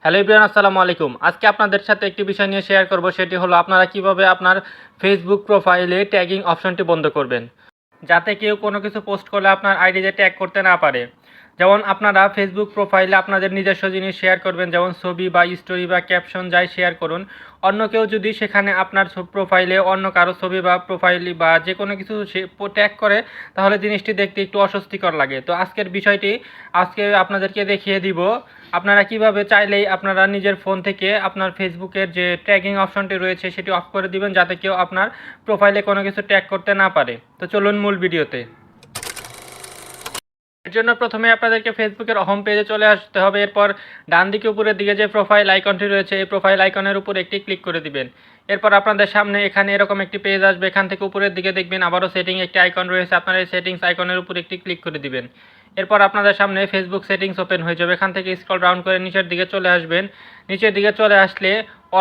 Hello everyone, আসসালামু আলাইকুম। আজকে আপনাদের সাথে একটি বিষয় নিয়ে শেয়ার করব, সেটি হলো আপনারা কিভাবে আপনার ফেসবুক প্রোফাইলে ট্যাগিং অপশনটি বন্ধ করবেন, যাতে কেউ কোনো কিছু পোস্ট করলে আপনার আইডিতে ট্যাগ করতে না পারে। যেমন আপনারা ফেসবুক প্রোফাইলে আপনাদের নিজস্ব জিনিস শেয়ার করবেন, যেমন ছবি বা স্টোরি বা ক্যাপশন যাই শেয়ার করুন। অন্য কেউ যদি সেখানে আপনার প্রোফাইলে অন্য কারো ছবি বা প্রোফাইল বা যে কোনো কিছু সে ট্যাগ করে, তাহলে জিনিসটি দেখতে একটু অস্বস্তিকর লাগে। তো আজকের বিষয়টি আজকে আপনাদেরকে দেখিয়ে দিব আপনারা কিভাবে চাইলেই আপনারা নিজের ফোন থেকে আপনার ফেসবুকের যে ট্যাগিং অপশনটি রয়েছে সেটি অফ করে দিবেন, যাতে কেউ আপনার প্রোফাইলে কোনো কিছু ট্যাগ করতে না পারে। তো চলুন মূল ভিডিওতে। এর জন্য প্রথমে আপনাদেরকে ফেসবুকের হোম পেজে চলে আসতে হবে। এরপর ডান দিকে উপরের দিকে যে প্রোফাইল আইকনটি রয়েছে, এই প্রোফাইল আইকনের উপর একটি ক্লিক করে দিবেন। এরপর আপনাদের সামনে এখানে এরকম একটি পেজ আসবে। এখান থেকে উপরের দিকে দেখবেন আবারও সেটিং একটি আইকন রয়েছে, আপনারা এই সেটিংস আইকনের উপর একটি ক্লিক করে দিবেন। এরপর আপনাদের সামনে ফেসবুক সেটিংস ওপেন হয়ে যাবে। এখান থেকে স্ক্রল ডাউন করে নিচের দিকে চলে আসবেন। নিচের দিকে চলে আসলে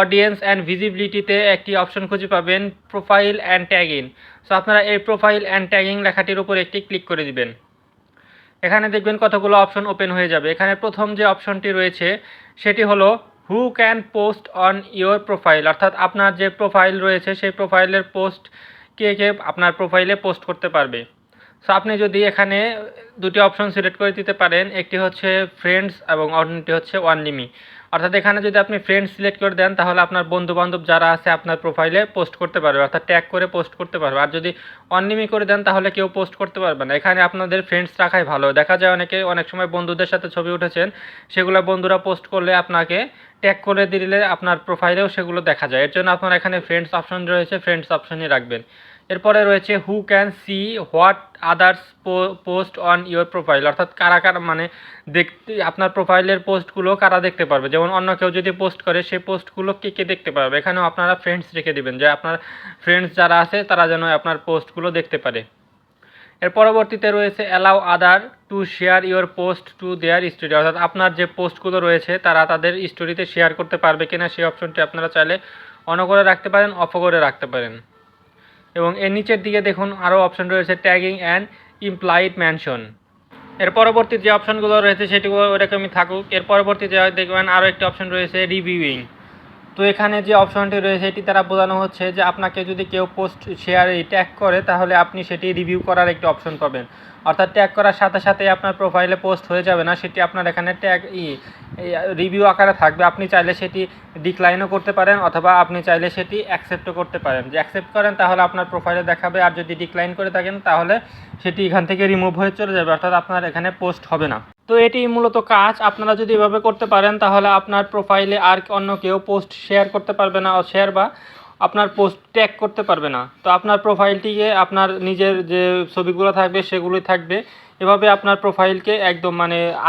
অডিয়েন্স অ্যান্ড ভিজিবিলিটিতে একটি অপশন খুঁজে পাবেন, প্রোফাইল অ্যান্ড ট্যাগিং। সো আপনারা এই প্রোফাইল অ্যান্ড ট্যাগিং লেখাটির উপর একটি ক্লিক করে দিবেন। এখানে দেখবেন কতগুলো অপশন ওপেন হয়ে যাবে। এখানে প্রথম যে অপশনটি রয়েছে সেটি হলো who can post on your profile, অর্থাৎ আপনার যে প্রোফাইল রয়েছে সেই প্রোফাইলের পোস্ট কে কে আপনার প্রোফাইলে পোস্ট করতে পারবে। সো আপনি যদি এখানে দুটি অপশন সিলেক্ট করে দিতে পারেন, একটি হচ্ছে ফ্রেন্ডস এবং অন্যটি হচ্ছে অনলি। অর্থাৎ এখানে যদি আপনি ফ্রেন্ডস সিলেক্ট করে দেন, তাহলে আপনার বন্ধুবান্ধব যারা আছে আপনার প্রোফাইলে পোস্ট করতে পারবে, অর্থাৎ ট্যাগ করে পোস্ট করতে পারবে। আর যদি অনলি করে দেন তাহলে কেউ পোস্ট করতে পারবে না। এখানে আপনাদের ফ্রেন্ডস রাখাই ভালো। দেখা যায় অনেক সময় বন্ধুদের সাথে ছবি উঠেছেন, সেগুলো বন্ধুরা পোস্ট করলে আপনাকে ট্যাগ করে দিলে আপনার প্রোফাইলেও সেগুলো দেখা যায়। এর জন্য আপনার এখানে ফ্রেন্ডস অপশন রয়েছে, ফ্রেন্ডস অপশনই রাখবেন। এরপরে রয়েছে who can see what others post on your profile, অর্থাৎ কারা কারা মানে দেখতে আপনার প্রোফাইলের পোস্টগুলো কারা দেখতে পারবে। যেমন অন্য কেউ যদি পোস্ট করে সেই পোস্টগুলো কে কে দেখতে পারবে, এখানেও আপনারা ফ্রেন্ডস রেখে দেবেন, যে আপনার ফ্রেন্ডস যারা আছে তারা যেন আপনার পোস্টগুলো দেখতে পারে। এর পরবর্তীতে রয়েছে allow other to share your post to their story, অর্থাৎ আপনার যে পোস্টগুলো রয়েছে তারা তাদের স্টোরিতে শেয়ার করতে পারবে কিনা সেই অপশনটি আপনারা চাইলে অন করে রাখতে পারেন, অফ করে রাখতে পারেন। এবং এর নিচের দিকে দেখুন আরও অপশন রয়েছে ট্যাগিং অ্যান্ড ইমপ্লাইড মেনশন। এর পরবর্তী যে অপশনগুলো রয়েছে সেটিগুলো ওরকমই থাকুক। এর পরবর্তীতে দেখবেন আরও একটি অপশন রয়েছে রিভিউইং। তো এখানে যে অপশনটি রয়েছে এটি দ্বারা বোঝানো হচ্ছে যে আপনাকে যদি কেউ পোস্ট শেয়ারে ট্যাগ করে, তাহলে আপনি সেটি রিভিউ করার একটি অপশন পাবেন। অর্থাৎ ট্যাগ করার সাথে সাথে আপনার প্রোফাইলে পোস্ট হয়ে যাবে না, সেটি আপনার এখানে রিভিউ আকারে থাকবে। আপনি চাইলে সেটি ডিক্লাইনও করতে পারেন, অথবা আপনি চাইলে সেটি অ্যাকসেপ্টও করতে পারেন। যে অ্যাকসেপ্ট করেন তাহলে আপনার প্রোফাইলে দেখাবে, আর যদি ডিক্লাইন করে থাকেন তাহলে সেটি এখান থেকে রিমুভ হয়ে চলে যাবে, অর্থাৎ আপনার এখানে পোস্ট হবে না। তো এটি মূলত কাজ। আপনারা যদি এভাবে করতে পারেন তাহলে আপনার প্রোফাইলে আর অন্য কেউ পোস্ট শেয়ার করতে পারবে না, শেয়ার বা আপনার পোস্ট ট্যাগ করতে পারবে না। তো আপনার প্রোফাইলটিকে আপনার নিজের যে ছবিগুলো থাকবে সেগুলোই থাকবে। এভাবে আপনার প্রোফাইলকে একদম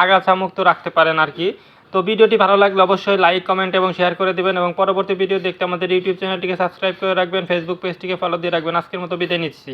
আগাছামুক্ত রাখতে পারেন আর কি। তো ভিডিওটি ভালো লাগলে অবশ্যই লাইক, কমেন্ট এবং শেয়ার করে দেবেন, এবং পরবর্তী ভিডিও দেখতে আমাদের ইউটিউব চ্যানেলটিকে সাবস্ক্রাইব করে রাখবেন, ফেসবুক পেজটিকে ফলো দিয়ে রাখবেন। আজকের মতো বিদায় নিচ্ছি।